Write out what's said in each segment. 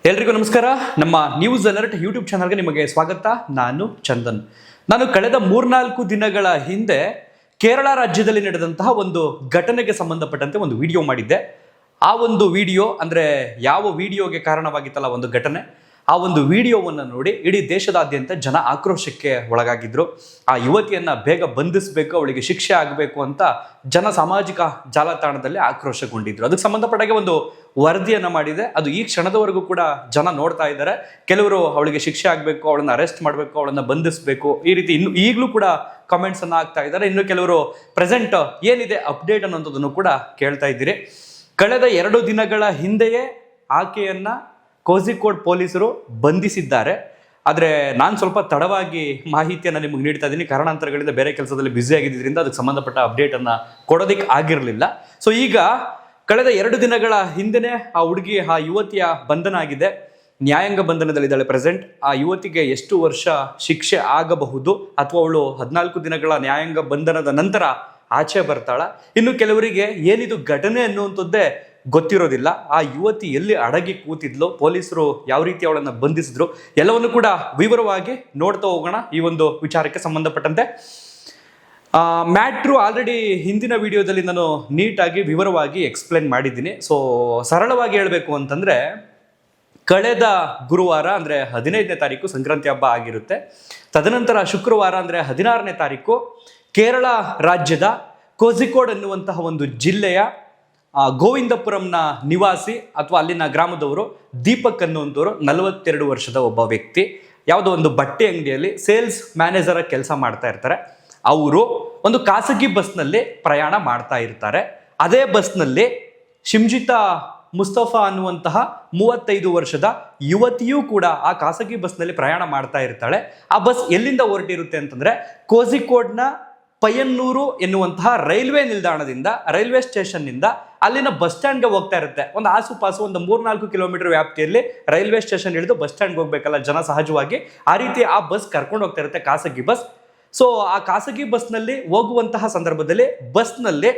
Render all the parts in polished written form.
ಎಲ್ರಿಗೂ ನಮಸ್ಕಾರ. ನಮ್ಮ ನ್ಯೂಸ್ ಅಲರ್ಟ್ ಯೂಟ್ಯೂಬ್ ಚಾನಲ್ಗೆ ನಿಮಗೆ ಸ್ವಾಗತ. ನಾನು ಚಂದನ್. ನಾನು ಕಳೆದ 3-4 ದಿನಗಳ ಹಿಂದೆ ಕೇರಳ ರಾಜ್ಯದಲ್ಲಿ ನಡೆದಂತಹ ಒಂದು ಘಟನೆಗೆ ಸಂಬಂಧಪಟ್ಟಂತೆ ಒಂದು ವಿಡಿಯೋ ಮಾಡಿದ್ದೆ. ಆ ಒಂದು ವಿಡಿಯೋ ಅಂದರೆ ಯಾವ ವಿಡಿಯೋಗೆ ಕಾರಣವಾಗಿತ್ತಲ್ಲ ಒಂದು ಘಟನೆ, ಆ ಒಂದು ವಿಡಿಯೋವನ್ನು ನೋಡಿ ಇಡೀ ದೇಶದಾದ್ಯಂತ ಜನ ಆಕ್ರೋಶಕ್ಕೆ ಒಳಗಾಗಿದ್ರು. ಆ ಯುವತಿಯನ್ನ ಬೇಗ ಬಂಧಿಸಬೇಕು, ಅವಳಿಗೆ ಶಿಕ್ಷೆ ಆಗಬೇಕು ಅಂತ ಜನ ಸಾಮಾಜಿಕ ಜಾಲತಾಣದಲ್ಲಿ ಆಕ್ರೋಶಗೊಂಡಿದ್ರು. ಅದಕ್ಕೆ ಸಂಬಂಧಪಟ್ಟಾಗೆ ಒಂದು ವರದಿಯನ್ನ ಮಾಡಿದೆ. ಅದು ಈ ಕ್ಷಣದವರೆಗೂ ಕೂಡ ಜನ ನೋಡ್ತಾ ಇದ್ದಾರೆ. ಕೆಲವರು ಅವಳಿಗೆ ಶಿಕ್ಷೆ ಆಗಬೇಕು, ಅವಳನ್ನ ಅರೆಸ್ಟ್ ಮಾಡಬೇಕು, ಅವಳನ್ನ ಬಂಧಿಸಬೇಕು, ಈ ರೀತಿ ಇನ್ನು ಈಗಲೂ ಕೂಡ ಕಾಮೆಂಟ್ಸ್ ಅನ್ನ ಹಾಕ್ತಾ ಇದ್ದಾರೆ. ಇನ್ನು ಕೆಲವರು ಪ್ರೆಸೆಂಟ್ ಏನಿದೆ ಅಪ್ಡೇಟ್ ಅನ್ನೋದನ್ನು ಕೂಡ ಕೇಳ್ತಾ ಇದ್ದೀರಿ. ಕಳೆದ 2 ದಿನಗಳ ಹಿಂದೆಯೇ ಆಕೆಯನ್ನ ಕೋಝಿಕೋಡ್ ಪೊಲೀಸರು ಬಂಧಿಸಿದ್ದಾರೆ. ಆದರೆ ನಾನು ಸ್ವಲ್ಪ ತಡವಾಗಿ ಮಾಹಿತಿಯನ್ನು ನಿಮಗೆ ನೀಡ್ತಾ ಇದ್ದೀನಿ. ಕಾರಣಾಂತರಗಳಿಂದ ಬೇರೆ ಕೆಲಸದಲ್ಲಿ ಬ್ಯುಸಿ ಆಗಿದ್ದರಿಂದ ಅದಕ್ಕೆ ಸಂಬಂಧಪಟ್ಟ ಅಪ್ಡೇಟನ್ನು ಕೊಡೋದಕ್ಕೆ ಆಗಿರಲಿಲ್ಲ. ಸೊ ಈಗ ಕಳೆದ 2 ದಿನಗಳ ಹಿಂದೆನೇ ಆ ಹುಡುಗಿ, ಆ ಯುವತಿಯ ಬಂಧನ ಆಗಿದೆ. ನ್ಯಾಯಾಂಗ ಬಂಧನದಲ್ಲಿದ್ದಾಳೆ ಪ್ರೆಸೆಂಟ್. ಆ ಯುವತಿಗೆ ಎಷ್ಟು ವರ್ಷ ಶಿಕ್ಷೆ ಆಗಬಹುದು, ಅಥವಾ ಅವಳು 14 ದಿನಗಳ ನ್ಯಾಯಾಂಗ ಬಂಧನದ ನಂತರ ಆಚೆ ಬರ್ತಾಳ? ಇನ್ನು ಕೆಲವರಿಗೆ ಏನಿದು ಘಟನೆ ಅನ್ನುವಂಥದ್ದೇ ಗೊತ್ತಿರೋದಿಲ್ಲ. ಆ ಯುವತಿ ಎಲ್ಲಿ ಅಡಗಿ ಕೂತಿದ್ಲು, ಪೊಲೀಸರು ಯಾವ ರೀತಿ ಅವಳನ್ನು ಬಂಧಿಸಿದ್ರು, ಎಲ್ಲವನ್ನು ಕೂಡ ವಿವರವಾಗಿ ನೋಡ್ತಾ ಹೋಗೋಣ. ಈ ಒಂದು ವಿಚಾರಕ್ಕೆ ಸಂಬಂಧಪಟ್ಟಂತೆ ಮ್ಯಾಟ್ರು ಆಲ್ರೆಡಿ ಹಿಂದಿನ ವಿಡಿಯೋದಲ್ಲಿ ನಾನು ನೀಟಾಗಿ ವಿವರವಾಗಿ ಎಕ್ಸ್ಪ್ಲೇನ್ ಮಾಡಿದ್ದೀನಿ. ಸೊ ಸರಳವಾಗಿ ಹೇಳಬೇಕು ಅಂತಂದರೆ, ಕಳೆದ ಗುರುವಾರ ಅಂದರೆ 15ನೇ ತಾರೀಕು ಸಂಕ್ರಾಂತಿ ಹಬ್ಬ ಆಗಿರುತ್ತೆ. ತದನಂತರ ಶುಕ್ರವಾರ ಅಂದರೆ 16ನೇ ತಾರೀಕು ಕೇರಳ ರಾಜ್ಯದ ಕೋಝಿಕೋಡ್ ಅನ್ನುವಂತಹ ಒಂದು ಜಿಲ್ಲೆಯ ಗೋವಿಂದಪುರಂನ ನಿವಾಸಿ ಅಥವಾ ಅಲ್ಲಿನ ಗ್ರಾಮದವರು ದೀಪಕ್ ಅನ್ನುವಂಥವ್ರು 42 ವರ್ಷದ ಒಬ್ಬ ವ್ಯಕ್ತಿ, ಯಾವುದೋ ಒಂದು ಬಟ್ಟೆ ಅಂಗಡಿಯಲ್ಲಿ ಸೇಲ್ಸ್ ಮ್ಯಾನೇಜರ್ ಕೆಲಸ ಮಾಡ್ತಾ ಇರ್ತಾರೆ. ಅವರು ಒಂದು ಖಾಸಗಿ ಬಸ್ನಲ್ಲಿ ಪ್ರಯಾಣ ಮಾಡ್ತಾ ಇರ್ತಾರೆ. ಅದೇ ಬಸ್ನಲ್ಲಿ ಶಿಮ್ಜಿತಾ ಮುಸ್ತಫಾ ಅನ್ನುವಂತಹ 35 ವರ್ಷದ ಯುವತಿಯೂ ಕೂಡ ಆ ಖಾಸಗಿ ಬಸ್ನಲ್ಲಿ ಪ್ರಯಾಣ ಮಾಡ್ತಾ ಇರ್ತಾಳೆ. ಆ ಬಸ್ ಎಲ್ಲಿಂದ ಹೊರಟಿರುತ್ತೆ ಅಂತಂದ್ರೆ ಕೋಝಿಕೋಡ್ನ ಪಯ್ಯನ್ನೂರು ಎನ್ನುವಂತಹ ರೈಲ್ವೆ ನಿಲ್ದಾಣದಿಂದ, ರೈಲ್ವೆ ಸ್ಟೇಷನ್ನಿಂದ ಅಲ್ಲಿನ ಬಸ್ ಸ್ಟ್ಯಾಂಡ್ಗೆ ಹೋಗ್ತಾ ಇರುತ್ತೆ. ಒಂದು ಆಸುಪಾಸು ಒಂದು 3-4 ಕಿಲೋಮೀಟರ್ ವ್ಯಾಪ್ತಿಯಲ್ಲಿ ರೈಲ್ವೆ ಸ್ಟೇಷನ್ ಹಿಡಿದು ಬಸ್ ಸ್ಟ್ಯಾಂಡ್ಗೆ ಹೋಗ್ಬೇಕಲ್ಲ ಜನ ಸಹಜವಾಗಿ. ಆ ರೀತಿ ಆ ಬಸ್ ಕರ್ಕೊಂಡು ಹೋಗ್ತಾ ಇರುತ್ತೆ, ಖಾಸಗಿ ಬಸ್. ಸೊ ಆ ಖಾಸಗಿ ಬಸ್ನಲ್ಲಿ ಹೋಗುವಂತಹ ಸಂದರ್ಭದಲ್ಲಿ ಬಸ್ನಲ್ಲಿ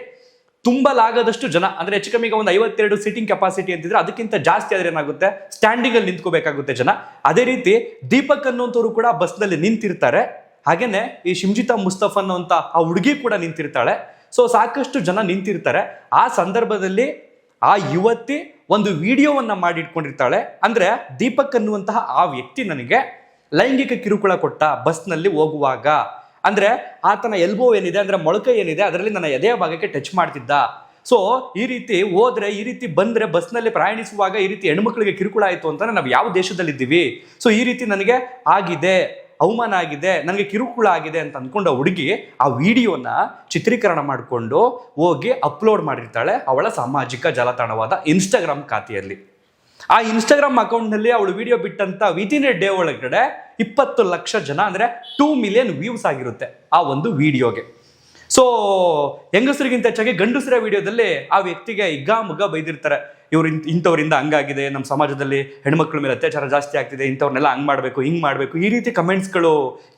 ತುಂಬಲಾಗದಷ್ಟು ಜನ, ಅಂದರೆ ಹೆಚ್ಚು ಕಮ್ಮಿಗೆ ಒಂದು 52 ಸೀಟಿಂಗ್ ಕೆಪಾಸಿಟಿ ಅಂತಿದ್ರೆ ಅದಕ್ಕಿಂತ ಜಾಸ್ತಿ ಆದ್ರೆ ಏನಾಗುತ್ತೆ, ಸ್ಟ್ಯಾಂಡಿಂಗ್ ಅಲ್ಲಿ ನಿಂತ್ಕೋಬೇಕಾಗುತ್ತೆ ಜನ. ಅದೇ ರೀತಿ ದೀಪಕ್ ಅನ್ನುವಂಥವ್ರು ಕೂಡ ಬಸ್ನಲ್ಲಿ ನಿಂತಿರ್ತಾರೆ. ಹಾಗೇನೆ ಈ ಶಿಮ್ಜಿತಾ ಮುಸ್ತಫಾ ಅನ್ನುವಂಥ ಆ ಹುಡುಗಿ ಕೂಡ ನಿಂತಿರ್ತಾಳೆ. ಸೊ ಸಾಕಷ್ಟು ಜನ ನಿಂತಿರ್ತಾರೆ. ಆ ಸಂದರ್ಭದಲ್ಲಿ ಆ ಯುವತಿ ಒಂದು ವಿಡಿಯೋವನ್ನ ಮಾಡಿಟ್ಕೊಂಡಿರ್ತಾಳೆ. ಅಂದ್ರೆ ದೀಪಕ್ ಅನ್ನುವಂತಹ ಆ ವ್ಯಕ್ತಿ ನನಗೆ ಲೈಂಗಿಕ ಕಿರುಕುಳ ಕೊಟ್ಟ ಬಸ್ನಲ್ಲಿ ಹೋಗುವಾಗ. ಅಂದ್ರೆ ಆತನ ಎಲ್ಬೋ ಏನಿದೆ, ಅಂದ್ರೆ ಮೊಳಕೈ ಏನಿದೆ, ಅದರಲ್ಲಿ ನನ್ನ ಎದೆಯ ಭಾಗಕ್ಕೆ ಟಚ್ ಮಾಡ್ತಿದ್ದ. ಸೊ ಈ ರೀತಿ ಹೋದ್ರೆ, ಈ ರೀತಿ ಬಂದ್ರೆ, ಬಸ್ನಲ್ಲಿ ಪ್ರಯಾಣಿಸುವಾಗ ಈ ರೀತಿ ಹೆಣ್ಮಕ್ಳಿಗೆ ಕಿರುಕುಳ ಆಯಿತು ಅಂತಂದ್ರೆ ನಾವು ಯಾವ ದೇಶದಲ್ಲಿದ್ದೀವಿ? ಸೊ ಈ ರೀತಿ ನನಗೆ ಆಗಿದೆ, ಅವಮಾನ ಆಗಿದೆ, ನನಗೆ ಕಿರುಕುಳ ಆಗಿದೆ ಅಂತ ಅಂದ್ಕೊಂಡು ಆ ಹುಡುಗಿ ಆ ವಿಡಿಯೋನ ಚಿತ್ರೀಕರಣ ಮಾಡಿಕೊಂಡು ಹೋಗಿ ಅಪ್ಲೋಡ್ ಮಾಡಿರ್ತಾಳೆ ಅವಳ ಸಾಮಾಜಿಕ ಜಾಲತಾಣವಾದ ಇನ್ಸ್ಟಾಗ್ರಾಮ್ ಖಾತೆಯಲ್ಲಿ. ಆ ಇನ್ಸ್ಟಾಗ್ರಾಮ್ ಅಕೌಂಟ್ನಲ್ಲಿ ಅವಳು ವಿಡಿಯೋ ಬಿಟ್ಟಂತ ವಿತಿನ್ ಎ ಡೇ ಒಳಗಡೆ 20 ಲಕ್ಷ ಜನ, ಅಂದರೆ 2 ಮಿಲಿಯನ್ ವ್ಯೂಸ್ ಆಗಿರುತ್ತೆ ಆ ಒಂದು ವಿಡಿಯೋಗೆ. ಸೊ ಹೆಂಗಸರಿಗಿಂತ ಹೆಚ್ಚಾಗಿ ಗಂಡಸರ ವಿಡಿಯೋದಲ್ಲಿ ಆ ವ್ಯಕ್ತಿಗೆ ಮುಗ್ಗ ಬೈದಿರ್ತಾರೆ. ಇವ್ರು ಇಂಥವ್ರಿಂದ ಹಂಗಾಗಿದೆ, ನಮ್ಮ ಸಮಾಜದಲ್ಲಿ ಹೆಣ್ಮಕ್ಳ ಮೇಲೆ ಅತ್ಯಾಚಾರ ಜಾಸ್ತಿ ಆಗ್ತಿದೆ, ಇಂಥವ್ರನ್ನೆಲ್ಲ ಹಂಗೆ ಮಾಡಬೇಕು, ಹಿಂಗೆ ಮಾಡಬೇಕು, ಈ ರೀತಿ ಕಮೆಂಟ್ಸ್ಗಳು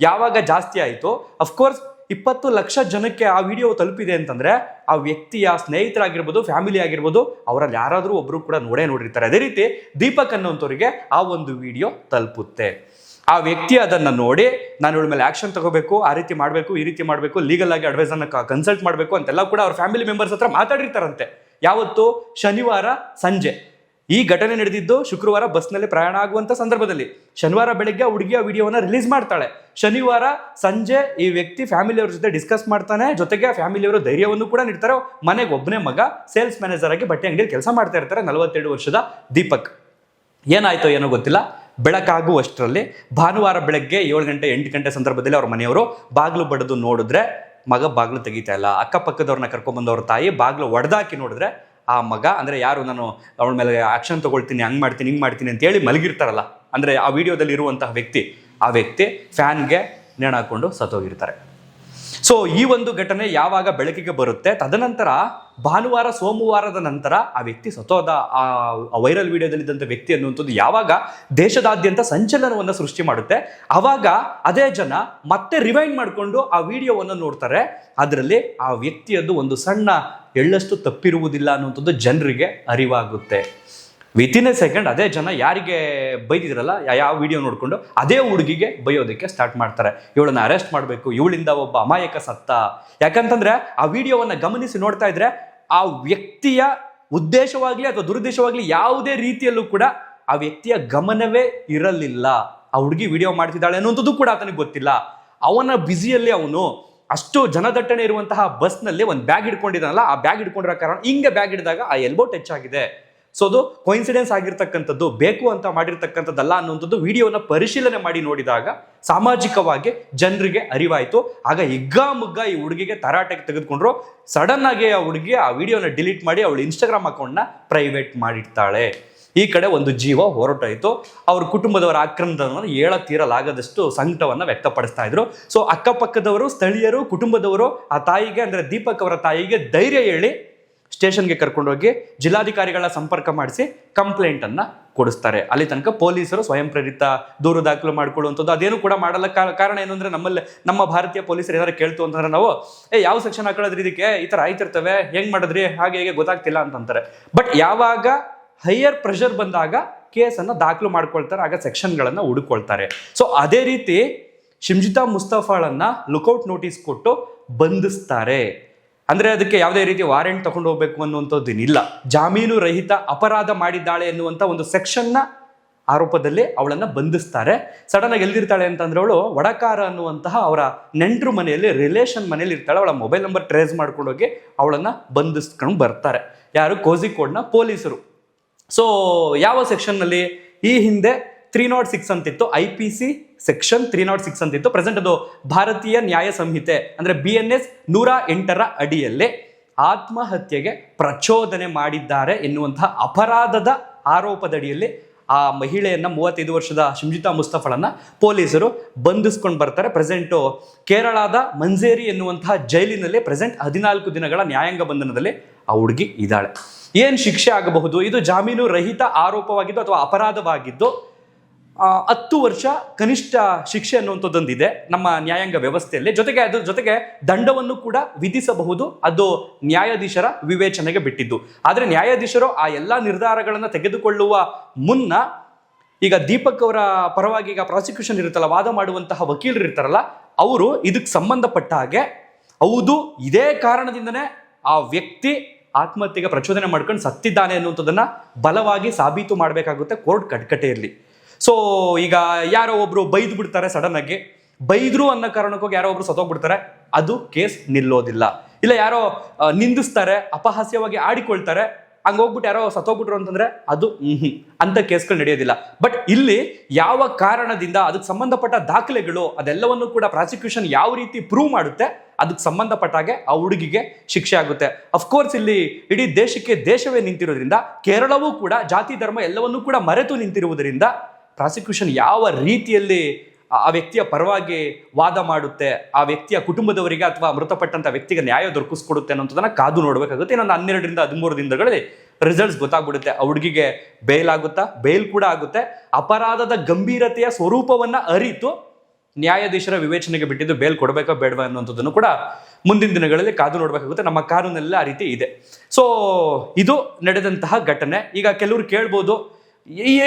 ಯಾವಾಗ ಜಾಸ್ತಿ ಆಯಿತು, ಅಫ್ಕೋರ್ಸ್ 20 ಲಕ್ಷ ಜನಕ್ಕೆ ಆ ವಿಡಿಯೋ ತಲುಪಿದೆ ಅಂತಂದ್ರೆ ಆ ವ್ಯಕ್ತಿಯ ಸ್ನೇಹಿತರಾಗಿರ್ಬೋದು, ಫ್ಯಾಮಿಲಿ ಆಗಿರ್ಬೋದು, ಅವರಲ್ಲಿ ಯಾರಾದರೂ ಒಬ್ರು ಕೂಡ ನೋಡಿರ್ತಾರೆ. ಅದೇ ರೀತಿ ದೀಪಕ್ ಅನ್ನೋಂಥವ್ರಿಗೆ ಆ ಒಂದು ವಿಡಿಯೋ ತಲುಪುತ್ತೆ. ಆ ವ್ಯಕ್ತಿ ಅದನ್ನು ನೋಡಿ ನಾನು ಇವಳ ಮೇಲೆ ಆಕ್ಷನ್ ತಗೋಬೇಕು, ಆ ರೀತಿ ಮಾಡಬೇಕು, ಈ ರೀತಿ ಮಾಡಬೇಕು, ಲೀಗಲ್ ಆಗಿ ಅಡ್ವೈಸನ್ನು ಕನ್ಸಲ್ಟ್ ಮಾಡಬೇಕು ಅಂತೆಲ್ಲ ಕೂಡ ಅವ್ರ ಫ್ಯಾಮಿಲಿ ಮೆಂಬರ್ಸ್ ಹತ್ರ ಮಾತಾಡಿರ್ತಾರಂತೆ. ಯಾವತ್ತು? ಶನಿವಾರ ಸಂಜೆ. ಈ ಘಟನೆ ನಡೆದಿದ್ದು ಶುಕ್ರವಾರ ಬಸ್ನಲ್ಲಿ ಪ್ರಯಾಣ ಆಗುವಂತ ಸಂದರ್ಭದಲ್ಲಿ. ಶನಿವಾರ ಬೆಳಗ್ಗೆ ಹುಡುಗಿಯ ವಿಡಿಯೋವನ್ನ ರಿಲೀಸ್ ಮಾಡ್ತಾಳೆ. ಶನಿವಾರ ಸಂಜೆ ಈ ವ್ಯಕ್ತಿ ಫ್ಯಾಮಿಲಿಯವ್ರ ಜೊತೆ ಡಿಸ್ಕಸ್ ಮಾಡ್ತಾನೆ. ಜೊತೆಗೆ ಫ್ಯಾಮಿಲಿಯವರು ಧೈರ್ಯವನ್ನು ಕೂಡ ನೀಡ್ತಾರೆ. ಮನೆಗೆ ಒಬ್ಬನೇ ಮಗ ಸೇಲ್ಸ್ ಮ್ಯಾನೇಜರ್ ಆಗಿ ಬಟ್ಟೆ ಅಂಗಡಿಯಲ್ಲಿ ಕೆಲಸ ಮಾಡ್ತಾ ಇರ್ತಾರೆ 42 ವರ್ಷದ ದೀಪಕ್. ಏನಾಯ್ತೋ ಏನೋ ಗೊತ್ತಿಲ್ಲ, ಬೆಳಕಾಗುವಷ್ಟರಲ್ಲಿ ಭಾನುವಾರ ಬೆಳಗ್ಗೆ 7 ಗಂಟೆ 8 ಗಂಟೆ ಸಂದರ್ಭದಲ್ಲಿ ಅವ್ರ ಮನೆಯವರು ಬಾಗಿಲು ಬಡಿದು ನೋಡಿದ್ರೆ ಮಗ ಬಾಗಿಲು ತೆಗಿತಾ ಇಲ್ಲ. ಅಕ್ಕಪಕ್ಕದವ್ರನ್ನ ಕರ್ಕೊಂಡ್ಬಂದವ್ರ ತಾಯಿ ಬಾಗಿಲು ಒಡೆದಾಕಿ ನೋಡಿದ್ರೆ ಆ ಮಗ, ಅಂದರೆ ಯಾರು ನಾನು ಅವಳ ಮೇಲೆ ಆಕ್ಷನ್ ತಗೊಳ್ತೀನಿ, ಹಂಗೆ ಮಾಡ್ತೀನಿ, ಹಿಂಗೆ ಮಾಡ್ತೀನಿ ಅಂತ ಹೇಳಿ ಮಲಗಿರ್ತಾರಲ್ಲ, ಅಂದರೆ ಆ ವಿಡಿಯೋದಲ್ಲಿ ಇರುವಂತಹ ವ್ಯಕ್ತಿ, ಆ ವ್ಯಕ್ತಿ ಫ್ಯಾನ್ಗೆ ನೇಣು ಹಾಕೊಂಡು ಸತ್ತೋಗಿರ್ತಾರೆ. ಸೊ ಈ ಒಂದು ಘಟನೆ ಯಾವಾಗ ಬೆಳಕಿಗೆ ಬರುತ್ತೆ, ತದನಂತರ ಭಾನುವಾರ ಸೋಮವಾರದ ನಂತರ ಆ ವ್ಯಕ್ತಿ ಸತ್ತೋದ ಆ ವೈರಲ್ ವಿಡಿಯೋದಲ್ಲಿದ್ದಂಥ ವ್ಯಕ್ತಿ ಅನ್ನುವಂಥದ್ದು ಯಾವಾಗ ದೇಶದಾದ್ಯಂತ ಸಂಚಲನವನ್ನು ಸೃಷ್ಟಿ ಮಾಡುತ್ತೆ, ಆವಾಗ ಅದೇ ಜನ ಮತ್ತೆ ರಿವೈಂಡ್ ಮಾಡಿಕೊಂಡು ಆ ವಿಡಿಯೋವನ್ನು ನೋಡ್ತಾರೆ. ಅದರಲ್ಲಿ ಆ ವ್ಯಕ್ತಿಯದ್ದು ಒಂದು ಸಣ್ಣ ಎಳ್ಳಷ್ಟು ತಪ್ಪಿರುವುದಿಲ್ಲ ಅನ್ನುವಂಥದ್ದು ಜನರಿಗೆ ಅರಿವಾಗುತ್ತೆ. ವಿತಿನ್ ಎ ಸೆಕೆಂಡ್ ಅದೇ ಜನ ಯಾರಿಗೆ ಬೈದಿದ್ರಲ್ಲ ಯಾವ ವಿಡಿಯೋ ನೋಡ್ಕೊಂಡು ಅದೇ ಹುಡುಗಿಗೆ ಬೈಯೋದಕ್ಕೆ ಸ್ಟಾರ್ಟ್ ಮಾಡ್ತಾರೆ. ಇವಳನ್ನ ಅರೆಸ್ಟ್ ಮಾಡಬೇಕು, ಇವಳಿಂದ ಒಬ್ಬ ಅಮಾಯಕ ಸತ್ತ. ಯಾಕಂತಂದ್ರೆ ಆ ವಿಡಿಯೋವನ್ನ ಗಮನಿಸಿ ನೋಡ್ತಾ ಇದ್ರೆ ಆ ವ್ಯಕ್ತಿಯ ಉದ್ದೇಶವಾಗ್ಲಿ ಅಥವಾ ದುರುದ್ದೇಶವಾಗ್ಲಿ ಯಾವುದೇ ರೀತಿಯಲ್ಲೂ ಕೂಡ ಆ ವ್ಯಕ್ತಿಯ ಗಮನವೇ ಇರಲಿಲ್ಲ. ಆ ಹುಡುಗಿ ವಿಡಿಯೋ ಮಾಡ್ತಿದ್ದಾಳೆ ಅನ್ನುವಂಥದ್ದು ಕೂಡ ಆತನಿಗೆ ಗೊತ್ತಿಲ್ಲ. ಅವನ ಬ್ಯುಸಿಯಲ್ಲಿ ಅವನು ಅಷ್ಟು ಜನದಟ್ಟಣೆ ಇರುವಂತಹ ಬಸ್ನಲ್ಲಿ ಒಂದು ಬ್ಯಾಗ್ ಹಿಡ್ಕೊಂಡಿದ್ದಾನಲ್ಲ, ಆ ಬ್ಯಾಗ್ ಹಿಡ್ಕೊಂಡಿರೋ ಕಾರಣ ಹಿಂಗೆ ಬ್ಯಾಗ್ ಹಿಡಿದಾಗ ಆ ಎಲ್ಬೋ ಟಚ್ ಆಗಿದೆ. ಸೊ ಅದು ಕೋಇನ್ಸಿಡೆನ್ಸ್ ಆಗಿರ್ತಕ್ಕಂಥದ್ದು, ಬೇಕು ಅಂತ ಮಾಡಿರ್ತಕ್ಕಂಥದ್ದಲ್ಲ ಅನ್ನುವಂಥದ್ದು ವಿಡಿಯೋನ ಪರಿಶೀಲನೆ ಮಾಡಿ ನೋಡಿದಾಗ ಸಾಮಾಜಿಕವಾಗಿ ಜನರಿಗೆ ಅರಿವಾಯಿತು. ಆಗ ಹಿಗ್ಗಾಮುಗ್ಗ ಈ ಹುಡುಗಿಗೆ ತರಾಟೆಗೆ ತೆಗೆದುಕೊಂಡ್ರು. ಸಡನ್ ಆಗಿ ಆ ಹುಡುಗಿ ಆ ವಿಡಿಯೋನ ಡಿಲೀಟ್ ಮಾಡಿ ಅವಳು ಇನ್ಸ್ಟಾಗ್ರಾಮ್ ಅಕೌಂಟ್ನ ಪ್ರೈವೇಟ್ ಮಾಡಿರ್ತಾಳೆ. ಈ ಕಡೆ ಒಂದು ಜೀವ ಹೊರಟಾಯಿತು. ಅವ್ರ ಕುಟುಂಬದವರ ಆಕ್ರಂದನವನ್ನು ಹೇಳತೀರಲಾಗದಷ್ಟು ಸಂಕಟವನ್ನು ವ್ಯಕ್ತಪಡಿಸ್ತಾ ಇದ್ರು. ಸೊ ಅಕ್ಕಪಕ್ಕದವರು, ಸ್ಥಳೀಯರು, ಕುಟುಂಬದವರು ಆ ತಾಯಿಗೆ ಅಂದರೆ ದೀಪಕ್ ಅವರ ತಾಯಿಗೆ ಧೈರ್ಯ ಹೇಳಿ ಸ್ಟೇಷನ್ಗೆ ಕರ್ಕೊಂಡೋಗಿ ಜಿಲ್ಲಾಧಿಕಾರಿಗಳ ಸಂಪರ್ಕ ಮಾಡಿಸಿ ಕಂಪ್ಲೇಂಟ್ ಅನ್ನ ಕೊಡಿಸ್ತಾರೆ. ಅಲ್ಲಿ ತನಕ ಪೊಲೀಸರು ಸ್ವಯಂ ಪ್ರೇರಿತ ದೂರು ದಾಖಲು ಮಾಡ್ಕೊಳ್ಳುವಂಥದ್ದು ಅದೇನು ಕೂಡ ಮಾಡಲ್ಲ. ಕಾರಣ ಏನು ಅಂದ್ರೆ ನಮ್ಮ ಭಾರತೀಯ ಪೊಲೀಸರು ಏನಾದ್ರು ಕೇಳ್ತು ಅಂತಂದ್ರೆ ನಾವು ಯಾವ ಸೆಕ್ಷನ್ ಹಾಕೊಳ್ಳೋದ್ರಿ, ಇದಕ್ಕೆ ಈ ತರ ಆಯ್ತಿರ್ತವೆ, ಹೆಂಗ್ ಮಾಡಿದ್ರಿ, ಹಾಗೆ ಹೇಗೆ ಗೊತ್ತಾಗ್ತಿಲ್ಲ ಅಂತಂತಾರೆ. ಬಟ್ ಯಾವಾಗ ಹೈಯರ್ ಪ್ರೆಷರ್ ಬಂದಾಗ ಕೇಸನ್ನು ದಾಖಲು ಮಾಡ್ಕೊಳ್ತಾರೆ, ಆಗ ಸೆಕ್ಷನ್ಗಳನ್ನು ಹುಡುಕೊಳ್ತಾರೆ. ಸೊ ಅದೇ ರೀತಿ ಶಿಮ್ಜಿತಾ ಮುಸ್ತಫಾಳನ್ನ ಲುಕೌಟ್ ನೋಟಿಸ್ ಕೊಟ್ಟು ಬಂಧಿಸ್ತಾರೆ. ಅಂದ್ರೆ ಅದಕ್ಕೆ ಯಾವುದೇ ರೀತಿ ವಾರೆಂಟ್ ತಗೊಂಡು ಹೋಗ್ಬೇಕು ಅನ್ನುವಂಥದ್ದೇನಿಲ್ಲ. ಜಾಮೀನು ರಹಿತ ಅಪರಾಧ ಮಾಡಿದ್ದಾಳೆ ಎನ್ನುವಂಥ ಒಂದು ಸೆಕ್ಷನ್ನ ಆರೋಪದಲ್ಲಿ ಅವಳನ್ನ ಬಂಧಿಸ್ತಾರೆ. ಸಡನ್ ಆಗಿ ಎಲ್ಲಿರ್ತಾಳೆ ಅಂತಂದ್ರೆ ಅವಳು ವಡಕಾರ ಅನ್ನುವಂತಹ ಅವರ ನೆಂಟರು ಮನೆಯಲ್ಲಿ, ರಿಲೇಷನ್ ಮನೆಯಲ್ಲಿ ಇರ್ತಾಳೆ. ಅವಳ ಮೊಬೈಲ್ ನಂಬರ್ ಟ್ರೇಸ್ ಮಾಡ್ಕೊಂಡೋಗಿ ಅವಳನ್ನ ಬಂಧಿಸ್ಕೊಂಡು ಬರ್ತಾರೆ. ಯಾರು? ಕೋಝಿಕೋಡ್ನ ಪೊಲೀಸರು. ಸೊ ಯಾವ ಸೆಕ್ಷನ್ನಲ್ಲಿ? ಈ ಹಿಂದೆ 306 ಅಂತಿತ್ತು, IPC ಸೆಕ್ಷನ್ 306 ಅಂತಿತ್ತು. ಪ್ರೆಸೆಂಟ್ ಅದು ಭಾರತೀಯ ನ್ಯಾಯ ಸಂಹಿತೆ ಅಂದ್ರೆ BNS 108ರ ಅಡಿಯಲ್ಲಿ ಆತ್ಮಹತ್ಯೆಗೆ ಪ್ರಚೋದನೆ ಮಾಡಿದ್ದಾರೆ ಎನ್ನುವಂತಹ ಅಪರಾಧದ ಆರೋಪದಡಿಯಲ್ಲಿ ಆ ಮಹಿಳೆಯನ್ನ 35 ವರ್ಷದ ಶಿಮ್ಜಿತಾ ಮುಸ್ತಫಳನ್ನ ಪೊಲೀಸರು ಬಂಧಿಸ್ಕೊಂಡು ಬರ್ತಾರೆ. ಪ್ರೆಸೆಂಟು ಕೇರಳದ ಮಂಜೇರಿ ಎನ್ನುವಂತಹ ಜೈಲಿನಲ್ಲಿ ಪ್ರೆಸೆಂಟ್ 14 ದಿನಗಳ ನ್ಯಾಯಾಂಗ ಬಂಧನದಲ್ಲಿ ಆ ಹುಡುಗಿ ಇದ್ದಾಳೆ. ಏನ್ ಶಿಕ್ಷೆ ಆಗಬಹುದು? ಇದು ಜಾಮೀನು ರಹಿತ ಆರೋಪವಾಗಿದ್ದು ಅಥವಾ ಅಪರಾಧವಾಗಿದ್ದು 10 ವರ್ಷ ಕನಿಷ್ಠ ಶಿಕ್ಷೆ ಅನ್ನುವಂಥದ್ದೊಂದಿದೆ ನಮ್ಮ ನ್ಯಾಯಾಂಗ ವ್ಯವಸ್ಥೆಯಲ್ಲಿ. ಅದ್ರ ಜೊತೆಗೆ ದಂಡವನ್ನು ಕೂಡ ವಿಧಿಸಬಹುದು. ಅದು ನ್ಯಾಯಾಧೀಶರ ವಿವೇಚನೆಗೆ ಬಿಟ್ಟಿದ್ದು. ಆದರೆ ನ್ಯಾಯಾಧೀಶರು ಆ ಎಲ್ಲ ನಿರ್ಧಾರಗಳನ್ನು ತೆಗೆದುಕೊಳ್ಳುವ ಮುನ್ನ ಈಗ ದೀಪಕ್ ಅವರ ಪರವಾಗಿ ಈಗ ಪ್ರಾಸಿಕ್ಯೂಷನ್ ಇರುತ್ತಲ್ಲ, ವಾದ ಮಾಡುವಂತಹ ವಕೀಲರು ಇರ್ತಾರಲ್ಲ, ಅವರು ಇದಕ್ಕೆ ಸಂಬಂಧಪಟ್ಟ ಹಾಗೆ ಹೌದು ಇದೇ ಕಾರಣದಿಂದನೇ ಆ ವ್ಯಕ್ತಿ ಆತ್ಮಹತ್ಯೆಗೆ ಪ್ರಚೋದನೆ ಮಾಡ್ಕೊಂಡು ಸತ್ತಿದ್ದಾನೆ ಅನ್ನುವಂಥದ್ದನ್ನ ಬಲವಾಗಿ ಸಾಬೀತು ಮಾಡಬೇಕಾಗುತ್ತೆ ಕೋರ್ಟ್ ಕಟ್ಕಟೆಯಲ್ಲಿ. ಸೊ ಈಗ ಯಾರೋ ಒಬ್ರು ಬೈದು ಬಿಡ್ತಾರೆ, ಸಡನ್ ಆಗಿ ಬೈದ್ರು ಅನ್ನೋ ಕಾರಣಕ್ಕೋಗಿ ಯಾರೋ ಒಬ್ರು ಸತ್ತೋಗ್ಬಿಡ್ತಾರೆ, ಅದು ಕೇಸ್ ನಿಲ್ಲೋದಿಲ್ಲ. ಇಲ್ಲ ಯಾರೋ ನಿಂದಿಸ್ತಾರೆ, ಅಪಹಾಸ್ಯವಾಗಿ ಆಡಿಕೊಳ್ತಾರೆ, ಹಂಗ ಹೋಗ್ಬಿಟ್ಟು ಯಾರೋ ಸತ್ತೋಗ್ಬಿಟ್ರು ಅಂತಂದ್ರೆ ಅದು ಅಂತ ಕೇಸ್ಗಳು ನಡೆಯೋದಿಲ್ಲ. ಬಟ್ ಇಲ್ಲಿ ಯಾವ ಕಾರಣದಿಂದ, ಅದಕ್ಕೆ ಸಂಬಂಧಪಟ್ಟ ದಾಖಲೆಗಳು ಅದೆಲ್ಲವನ್ನು ಕೂಡ ಪ್ರಾಸಿಕ್ಯೂಷನ್ ಯಾವ ರೀತಿ ಪ್ರೂವ್ ಮಾಡುತ್ತೆ, ಅದಕ್ಕೆ ಸಂಬಂಧಪಟ್ಟಾಗೆ ಆ ಹುಡುಗಿಗೆ ಶಿಕ್ಷೆ ಆಗುತ್ತೆ. ಅಫ್ಕೋರ್ಸ್ ಇಲ್ಲಿ ಇಡೀ ದೇಶವೇ ನಿಂತಿರೋದ್ರಿಂದ, ಕೇರಳವೂ ಕೂಡ ಜಾತಿ ಧರ್ಮ ಎಲ್ಲವನ್ನೂ ಕೂಡ ಮರೆತು ನಿಂತಿರುವುದರಿಂದ ಪ್ರಾಸಿಕ್ಯೂಷನ್ ಯಾವ ರೀತಿಯಲ್ಲಿ ಆ ವ್ಯಕ್ತಿಯ ಪರವಾಗಿ ವಾದ ಮಾಡುತ್ತೆ, ಆ ವ್ಯಕ್ತಿಯ ಕುಟುಂಬದವರಿಗೆ ಅಥವಾ ಮೃತಪಟ್ಟಂತ ವ್ಯಕ್ತಿಗೆ ನ್ಯಾಯ ದೊರಕಿಸ್ಕೊಡುತ್ತೆ ಅನ್ನೋದನ್ನ ಕಾದು ನೋಡ್ಬೇಕಾಗುತ್ತೆ. ಇನ್ನೊಂದು 12ರಿಂದ 13 ದಿನಗಳಲ್ಲಿ ರಿಸಲ್ಟ್ಸ್ ಗೊತ್ತಾಗ್ಬಿಡುತ್ತೆ. ಆ ಹುಡುಗಿಗೆ ಬೇಲ್ ಆಗುತ್ತಾ? ಬೇಲ್ ಕೂಡ ಆಗುತ್ತೆ. ಅಪರಾಧದ ಗಂಭೀರತೆಯ ಸ್ವರೂಪವನ್ನ ಅರಿತು ನ್ಯಾಯಾಧೀಶರ ವಿವೇಚನೆಗೆ ಬಿಟ್ಟಿದ್ದು ಬೇಲ್ ಕೊಡಬೇಕಾ ಬೇಡವಾ ಅನ್ನುವಂಥದ್ದನ್ನು ಕೂಡ ಮುಂದಿನ ದಿನಗಳಲ್ಲಿ ಕಾದು ನೋಡ್ಬೇಕಾಗುತ್ತೆ. ನಮ್ಮ ಕಾನೂನೆಲ್ಲ ಆ ರೀತಿ ಇದೆ. ಸೊ ಇದು ನಡೆದಂತಹ ಘಟನೆ. ಈಗ ಕೆಲವರು ಕೇಳ್ಬೋದು,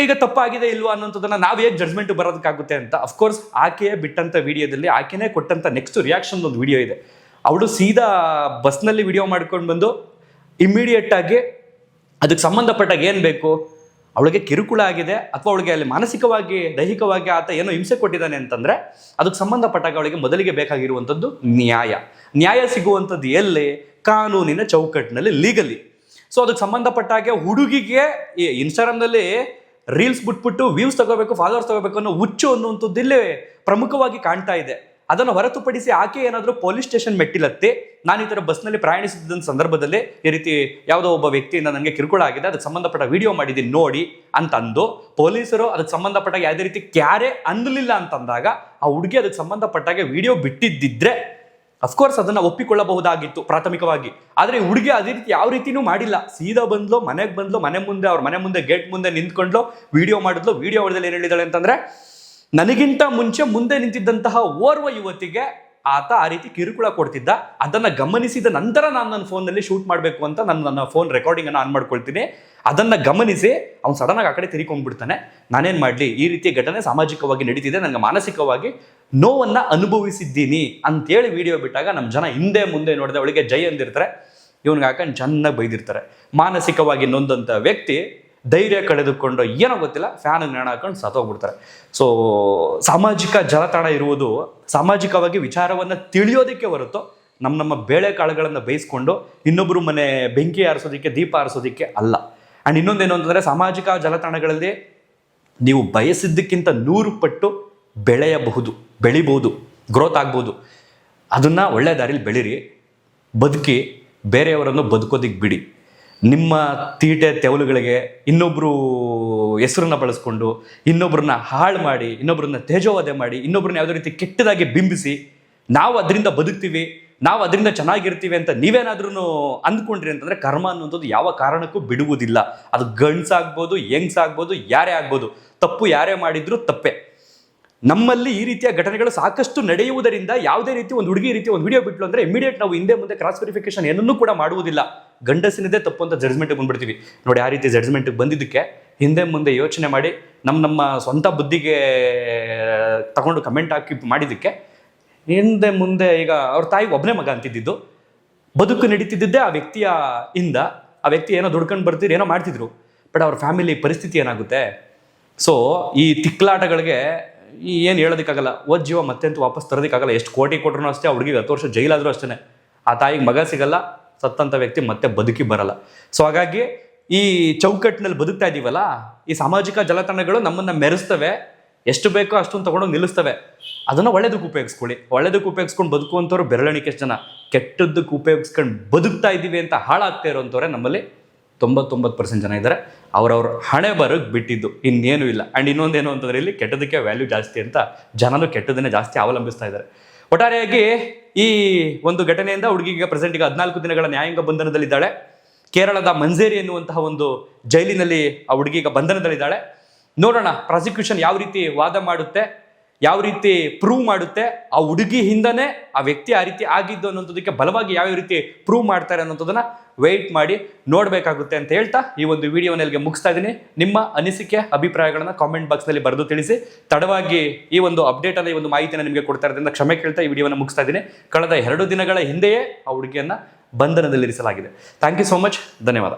ಈಗ ತಪ್ಪಾಗಿದೆ ಇಲ್ವಾ ಅನ್ನೋಂಥದ್ದನ್ನ ನಾವು ಹೇಗೆ ಜಡ್ಜ್ಮೆಂಟ್ ಬರೋದಕ್ಕಾಗುತ್ತೆ ಅಂತ. ಅಫ್ಕೋರ್ಸ್ ಆಕೆಯೇ ಬಿಟ್ಟಂತ ವಿಡಿಯೋದಲ್ಲಿ ಆಕೆನೇ ಕೊಟ್ಟಂತ ನೆಕ್ಸ್ಟ್ ರಿಯಾಕ್ಷನ್ ಒಂದು ವಿಡಿಯೋ ಇದೆ. ಅವಳು ಸೀದಾ ಬಸ್ನಲ್ಲಿ ವಿಡಿಯೋ ಮಾಡ್ಕೊಂಡು ಬಂದು ಇಮಿಡಿಯೇಟ್ ಆಗಿ ಅದಕ್ಕೆ ಸಂಬಂಧಪಟ್ಟಾಗ ಏನ್ ಬೇಕು, ಅವಳಿಗೆ ಕಿರುಕುಳ ಆಗಿದೆ ಅಥವಾ ಅವಳಿಗೆ ಅಲ್ಲಿ ಮಾನಸಿಕವಾಗಿ ದೈಹಿಕವಾಗಿ ಆತ ಏನೋ ಹಿಂಸೆ ಕೊಟ್ಟಿದ್ದಾನೆ ಅಂತಂದ್ರೆ ಅದಕ್ಕೆ ಸಂಬಂಧಪಟ್ಟಾಗ ಅವಳಿಗೆ ಮೊದಲಿಗೆ ಬೇಕಾಗಿರುವಂಥದ್ದು ನ್ಯಾಯ ಸಿಗುವಂಥದ್ದು ಎಲ್ಲಿ? ಕಾನೂನಿನ ಚೌಕಟ್ಟಿನಲ್ಲಿ, ಲೀಗಲಿ. ಸೊ ಅದಕ್ಕೆ ಸಂಬಂಧಪಟ್ಟಾಗೆ ಹುಡುಗಿಗೆ ಈ ಇನ್ಸ್ಟಾಗ್ರಾಮ್ನಲ್ಲಿ ರೀಲ್ಸ್ ಬಿಟ್ಬಿಟ್ಟು ವ್ಯೂಸ್ ತಗೋಬೇಕು, ಫಾಲೋವರ್ಸ್ ತಗೋಬೇಕು ಅನ್ನೋ ಹುಚ್ಚು ಅನ್ನುವಂಥದ್ದು ಇಲ್ಲಿ ಪ್ರಮುಖವಾಗಿ ಕಾಣ್ತಾ ಇದೆ. ಅದನ್ನು ಹೊರತುಪಡಿಸಿ ಆಕೆ ಏನಾದರೂ ಪೊಲೀಸ್ ಸ್ಟೇಷನ್ ಮೆಟ್ಟಿಲತ್ತಿ, ನಾನು ಈ ಥರ ಬಸ್ನಲ್ಲಿ ಪ್ರಯಾಣಿಸಿದ್ದ ಸಂದರ್ಭದಲ್ಲಿ ಈ ರೀತಿ ಯಾವುದೋ ಒಬ್ಬ ವ್ಯಕ್ತಿಯಿಂದ ನನಗೆ ಕಿರುಕುಳ ಆಗಿದೆ, ಅದಕ್ಕೆ ಸಂಬಂಧಪಟ್ಟ ವಿಡಿಯೋ ಮಾಡಿದ್ದೀನಿ ನೋಡಿ ಅಂತಂದು ಪೊಲೀಸರು ಅದಕ್ಕೆ ಸಂಬಂಧಪಟ್ಟಾಗ ಯಾವುದೇ ರೀತಿ ಕ್ಯಾರೆ ಅನ್ನಲಿಲ್ಲ ಅಂತಂದಾಗ ಆ ಹುಡುಗಿ ಅದಕ್ಕೆ ಸಂಬಂಧಪಟ್ಟಾಗೆ ವಿಡಿಯೋ ಬಿಟ್ಟಿದ್ದಿದ್ರೆ ಅಫ್ಕೋರ್ಸ್ ಅದನ್ನ ಒಪ್ಪಿಕೊಳ್ಳಬಹುದಾಗಿತ್ತು ಪ್ರಾಥಮಿಕವಾಗಿ. ಆದರೆ ಹುಡುಗಿ ಅದೇ ರೀತಿ ಯಾವ ರೀತಿನೂ ಮಾಡಿಲ್ಲ. ಸೀದಾ ಬಂದ್ಲು, ಮನೆಗೆ ಬಂದ್ಲು, ಅವ್ರ ಮನೆ ಮುಂದೆ ಗೇಟ್ ಮುಂದೆ ನಿಂತ್ಕೊಂಡ್ಲು, ವಿಡಿಯೋ ಮಾಡಿದ್ಲು. ವಿಡಿಯೋ ಹೊಡೆದಲ್ಲಿ ಏನು ಹೇಳಿದಾಳೆ ಅಂತಂದ್ರೆ, ನನಗಿಂತ ಮುಂಚೆ ಮುಂದೆ ನಿಂತಿದ್ದಂತಹ ಓರ್ವ ಯುವತಿಗೆ ಆತ ಆ ರೀತಿ ಕಿರುಕುಳ ಕೊಡ್ತಿದ್ದ. ಅದನ್ನ ಗಮನಿಸಿದ ನಂತರ ನಾನು ನನ್ನ ಫೋನ್ನಲ್ಲಿ ಶೂಟ್ ಮಾಡಬೇಕು ಅಂತ ನನ್ನ ಫೋನ್ ರೆಕಾರ್ಡಿಂಗ್ ಅನ್ನು ಆನ್ ಮಾಡ್ಕೊಳ್ತೀನಿ. ಅದನ್ನ ಗಮನಿಸಿ ಅವ್ನು ಸಡನ್ ಆಗಿ ಆ ಕಡೆ ತಿರ್ಕೊಂಡ್ಬಿಡ್ತಾನೆ. ನಾನೇನ್ ಮಾಡ್ಲಿ, ಈ ರೀತಿಯ ಘಟನೆ ಸಾಮಾಜಿಕವಾಗಿ ನಡೀತಿದೆ, ನನಗೆ ಮಾನಸಿಕವಾಗಿ ನೋವನ್ನ ಅನುಭವಿಸಿದ್ದೀನಿ ಅಂತೇಳಿ ವಿಡಿಯೋ ಬಿಟ್ಟಾಗ ನಮ್ಮ ಜನ ಹಿಂದೆ ಮುಂದೆ ನೋಡಿದೆ ಅವಳಿಗೆ ಜೈ ಅಂದಿರ್ತಾರೆ, ಇವನ್ಗೆ ಹಾಕೊಂಡು ಚೆನ್ನಾಗಿ ಬೈದಿರ್ತಾರೆ. ಮಾನಸಿಕವಾಗಿ ನೊಂದಂಥ ವ್ಯಕ್ತಿ ಧೈರ್ಯ ಕಳೆದುಕೊಂಡು ಏನೋ ಗೊತ್ತಿಲ್ಲ ಫ್ಯಾನ್ ನೇಣ ಹಾಕೊಂಡು ಸತ್ತೋಗ್ಬಿಡ್ತಾರೆ. ಸೊ ಸಾಮಾಜಿಕ ಜಾಲತಾಣ ಇರುವುದು ಸಾಮಾಜಿಕವಾಗಿ ವಿಚಾರವನ್ನು ತಿಳಿಯೋದಕ್ಕೆ ಹೊರತು ನಮ್ಮ ಬೇಳೆಕಾಳುಗಳನ್ನು ಬೇಯಿಸ್ಕೊಂಡು ಇನ್ನೊಬ್ಬರು ಮನೆ ಬೆಂಕಿ ಆರಿಸೋದಕ್ಕೆ, ದೀಪ ಆರಿಸೋದಕ್ಕೆ ಅಲ್ಲ. ಆ್ಯಂಡ್ ಇನ್ನೊಂದೇನು ಅಂತಂದರೆ, ಸಾಮಾಜಿಕ ಜಾಲತಾಣಗಳಲ್ಲಿ ನೀವು ಬಯಸಿದ್ದಕ್ಕಿಂತ 100 ಪಟ್ಟು ಬೆಳಿಬೋದು, ಗ್ರೋತ್ ಆಗ್ಬೋದು. ಅದನ್ನು ಒಳ್ಳೆ ದಾರಿಲಿ ಬೆಳೀರಿ, ಬದುಕಿ, ಬೇರೆಯವರನ್ನು ಬದುಕೋದಿಕ್ಕೆ ಬಿಡಿ. ನಿಮ್ಮ ತೀಟೆ ತೆವಲುಗಳಿಗೆ ಇನ್ನೊಬ್ಬರು ಹೆಸರನ್ನ ಬಳಸ್ಕೊಂಡು ಇನ್ನೊಬ್ಬರನ್ನ ಹಾಳು ಮಾಡಿ, ಇನ್ನೊಬ್ಬರನ್ನ ತೇಜೋವಧೆ ಮಾಡಿ, ಇನ್ನೊಬ್ಬರನ್ನ ಯಾವುದೇ ರೀತಿ ಕೆಟ್ಟದಾಗಿ ಬಿಂಬಿಸಿ ನಾವು ಅದರಿಂದ ಬದುಕ್ತೀವಿ, ನಾವು ಅದರಿಂದ ಚೆನ್ನಾಗಿರ್ತೀವಿ ಅಂತ ನೀವೇನಾದ್ರೂ ಅಂದ್ಕೊಂಡ್ರಿ ಅಂತಂದರೆ ಕರ್ಮ ಅನ್ನೋದು ಯಾವ ಕಾರಣಕ್ಕೂ ಬಿಡುವುದಿಲ್ಲ. ಅದು ಗಂಡ್ಸಾಗ್ಬೋದು, ಹೆಂಗ್ಸಾಗ್ಬೋದು, ಯಾರೇ ಆಗ್ಬೋದು, ತಪ್ಪು ಯಾರೇ ಮಾಡಿದ್ರು ತಪ್ಪೆ. ನಮ್ಮಲ್ಲಿ ಈ ರೀತಿಯ ಘಟನೆಗಳು ಸಾಕಷ್ಟು ನಡೆಯುವುದರಿಂದ ಯಾವುದೇ ರೀತಿ ಒಂದು ಹುಡುಗಿ ರೀತಿ ಒಂದು ವಿಡಿಯೋ ಬಿಟ್ಲು ಅಂದರೆ ಇಮಿಡಿಯೇಟ್ ನಾವು ಹಿಂದೆ ಮುಂದೆ ಕ್ರಾಸ್ ವೆರಿಫಿಕೇಶನ್ ಏನನ್ನೂ ಕೂಡ ಮಾಡುವುದಿಲ್ಲ. ಗಂಡಸಿನದೇ ತಪ್ಪು ಅಂತ ಜಡ್ಜ್ಮೆಂಟ್ಗೆ ಬಂದ್ಬಿಡ್ತೀವಿ. ನೋಡಿ, ಆ ರೀತಿ ಜಡ್ಜ್ಮೆಂಟ್ಗೆ ಬಂದಿದ್ದಕ್ಕೆ ಹಿಂದೆ ಮುಂದೆ ಯೋಚನೆ ಮಾಡಿ ನಮ್ಮ ಸ್ವಂತ ಬುದ್ಧಿಗೆ ತಗೊಂಡು ಕಮೆಂಟ್ ಹಾಕಿ ಮಾಡಿದ್ದಕ್ಕೆ ಹಿಂದೆ ಮುಂದೆ ಈಗ ಅವ್ರ ತಾಯಿ ಒಬ್ಬನೇ ಮಗ ಅಂತಿದ್ದು ಬದುಕು ನಡೀತಿದ್ದೇ ಆ ವ್ಯಕ್ತಿಯ ಇಂದ. ಆ ವ್ಯಕ್ತಿ ಏನೋ ದುಡ್ಕೊಂಡು ಬರ್ತಿದ್ರು, ಏನೋ ಮಾಡ್ತಿದ್ರು, ಬಟ್ ಅವ್ರ ಫ್ಯಾಮಿಲಿ ಪರಿಸ್ಥಿತಿ ಏನಾಗುತ್ತೆ. ಸೊ ಈ ತಿಕ್ಲಾಟಗಳಿಗೆ ಏನು ಹೇಳೋದಕ್ಕಾಗಲ್ಲ. ಜೀವ ಮತ್ತೆ ಅಂತೂ ವಾಪಸ್ ತರೋದಕ್ಕಾಗಲ್ಲ. ಎಷ್ಟು ಕೋಟಿ ಕೊಟ್ಟರು ಅಷ್ಟೇ, ಆ ಹುಡುಗಿಗೆ 10 ವರ್ಷ ಜೈಲಾದರೂ ಅಷ್ಟೇ, ಆ ತಾಯಿಗೆ ಮಗ ಸಿಗಲ್ಲ, ಸತ್ತಂಥ ವ್ಯಕ್ತಿ ಮತ್ತೆ ಬದುಕಿ ಬರಲ್ಲ. ಸೊ ಹಾಗಾಗಿ ಈ ಚೌಕಟ್ಟಿನಲ್ಲಿ ಬದುಕ್ತಾ ಇದ್ದೀವಲ್ಲ, ಈ ಸಾಮಾಜಿಕ ಜಾಲತಾಣಗಳು ನಮ್ಮನ್ನು ಮೆರೆಸ್ತವೆ, ಎಷ್ಟು ಬೇಕೋ ಅಷ್ಟೊಂದು ತೊಗೊಂಡೋಗಿ ನಿಲ್ಲಿಸ್ತವೆ. ಅದನ್ನು ಒಳ್ಳೇದಕ್ಕೆ ಉಪಯೋಗಿಸ್ಕೊಳ್ಳಿ. ಒಳ್ಳೇದಕ್ಕೆ ಉಪಯೋಗಿಸ್ಕೊಂಡು ಬದುಕುವಂಥವ್ರು ಬೆರಳೆಣಿಕೆ ಜನ. ಕೆಟ್ಟದ್ದಕ್ಕೆ ಉಪಯೋಗಿಸ್ಕೊಂಡು ಬದುಕ್ತಾ ಇದ್ದೀವಿ ಅಂತ ಹಾಳಾಗ್ತಾ ಇರೋಂಥವ್ರೆ ನಮ್ಮಲ್ಲಿ 99% ಜನ ಇದ್ದಾರೆ. ಅವ್ರವ್ರ ಹಣೆ ಬರೋಕ್ಕೆ ಬಿಟ್ಟಿದ್ದು, ಇನ್ನೇನು ಇಲ್ಲ. ಆ್ಯಂಡ್ ಇನ್ನೊಂದೇನು ಅಂತಂದರೆ, ಇಲ್ಲಿ ಕೆಟ್ಟದಕ್ಕೆ ವ್ಯಾಲ್ಯೂ ಜಾಸ್ತಿ ಅಂತ ಜನರು ಕೆಟ್ಟದನ್ನೇ ಜಾಸ್ತಿ ಅವಲಂಬಿಸ್ತಾ ಇದ್ದಾರೆ. ಒಟ್ಟಾರೆಯಾಗಿ ಈ ಒಂದು ಘಟನೆಯಿಂದ ಹುಡುಗಿಗೆ ಪ್ರೆಸೆಂಟ್ ಈಗ 14 ದಿನಗಳ ನ್ಯಾಯಾಂಗ ಬಂಧನದಲ್ಲಿದ್ದಾಳೆ. ಕೇರಳದ ಮಂಜೇರಿ ಎನ್ನುವಂತಹ ಒಂದು ಜೈಲಿನಲ್ಲಿ ಆ ಹುಡುಗಿಗ ಬಂಧನದಲ್ಲಿದ್ದಾಳೆ. ನೋಡೋಣ ಪ್ರಾಸಿಕ್ಯೂಷನ್ ಯಾವ ರೀತಿ ವಾದ ಮಾಡುತ್ತೆ, ಯಾವ ರೀತಿ ಪ್ರೂವ್ ಮಾಡುತ್ತೆ, ಆ ಹುಡುಗಿ ಹಿಂದನೇ ಆ ವ್ಯಕ್ತಿ ಆ ರೀತಿ ಆಗಿದ್ದು ಅನ್ನೋದಕ್ಕೆ ಬಲವಾಗಿ ಯಾವ ರೀತಿ ಪ್ರೂವ್ ಮಾಡ್ತಾರೆ ಅನ್ನೋದನ್ನ ವೆಯ್ಟ್ ಮಾಡಿ ನೋಡಬೇಕಾಗುತ್ತೆ ಅಂತ ಹೇಳ್ತಾ ಈ ಒಂದು ವಿಡಿಯೋನ ಇಲ್ಲಿಗೆ ಮುಗಿಸ್ತಾ ಇದ್ದೀನಿ. ನಿಮ್ಮ ಅನಿಸಿಕೆ ಅಭಿಪ್ರಾಯಗಳನ್ನ ಕಾಮೆಂಟ್ ಬಾಕ್ಸ್ನಲ್ಲಿ ಬರೆದು ತಿಳಿಸಿ. ತಡವಾಗಿ ಈ ಒಂದು ಅಪ್ಡೇಟ್ ಅನ್ನ, ಈ ಒಂದು ಮಾಹಿತಿನ ನಿಮಗೆ ಕೊಡ್ತಾ ಇರೋದ್ರಿಂದ ಕ್ಷಮೆ ಕೇಳ್ತಾ ಈ ವಿಡಿಯೋನ ಮುಗಿಸ್ತಾ ಇದ್ದೀನಿ. ಕಳೆದ 2 ದಿನಗಳ ಹಿಂದೆಯೇ ಆ ಹುಡುಗಿಯನ್ನ ಬಂಧನದಲ್ಲಿರಿಸಲಾಗಿದೆ. Thank you so much. ಧನ್ಯವಾದ.